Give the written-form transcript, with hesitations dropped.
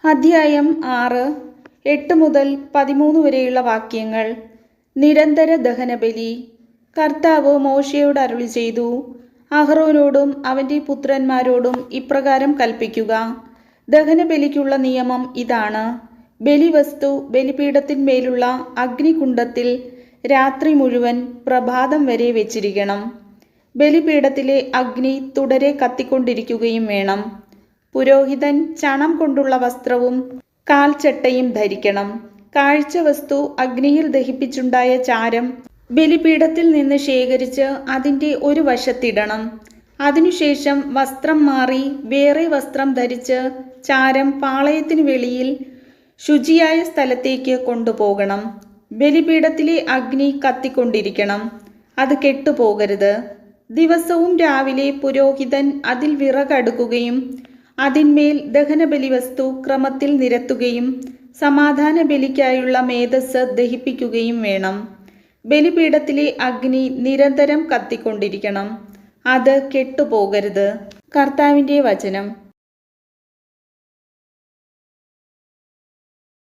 അധ്യായം 6 8 മുതൽ 13 വരെയുള്ള വാക്യങ്ങൾ. നിരന്തര ദഹനബലി. കർത്താവ് മോശയോട് അരുളി ചെയ്തു, അഹ്റോനോടും അവൻ്റെ പുത്രന്മാരോടും ഇപ്രകാരം കൽപ്പിക്കുക. ദഹനബലിക്കുള്ള നിയമം ഇതാണ്. ബലിവസ്തു ബലിപീഠത്തിന്മേലുള്ള അഗ്നികുണ്ഡത്തിൽ രാത്രി മുഴുവൻ പ്രഭാതം വരെ വെച്ചിരിക്കണം. ബലിപീഠത്തിലെ അഗ്നി തുടരെ കത്തിക്കൊണ്ടിരിക്കുകയും വേണം. പുരോഹിതൻ ചണം കൊണ്ടുള്ള വസ്ത്രവും കാൽച്ചട്ടയും ധരിക്കണം. കാഴ്ചവസ്തു അഗ്നിയിൽ ദഹിപ്പിച്ചുണ്ടായ ചാരം ബലിപീഠത്തിൽ നിന്ന് ശേഖരിച്ച് അതിൻ്റെ ഒരു വശത്തിടണം. അതിനുശേഷം വസ്ത്രം മാറി വേറെ വസ്ത്രം ധരിച്ച് ചാരം പാളയത്തിനു വെളിയിൽ ശുചിയായ സ്ഥലത്തേക്ക് കൊണ്ടുപോകണം. ബലിപീഠത്തിലെ അഗ്നി കത്തിക്കൊണ്ടിരിക്കണം, അത് കെട്ടുപോകരുത്. ദിവസവും രാവിലെ പുരോഹിതൻ അതിൽ വിറകടുക്കുകയും അതിന്മേൽ ദഹനബലി വസ്തു ക്രമത്തിൽ നിരത്തുകയും സമാധാന ബലിക്കായുള്ള മേധസ്സ് ദഹിപ്പിക്കുകയും വേണം. ബലിപീഠത്തിലെ അഗ്നി നിരന്തരം കത്തിക്കൊണ്ടിരിക്കണം, അത് കെട്ടുപോകരുത്. കർത്താവിൻ്റെ വചനം.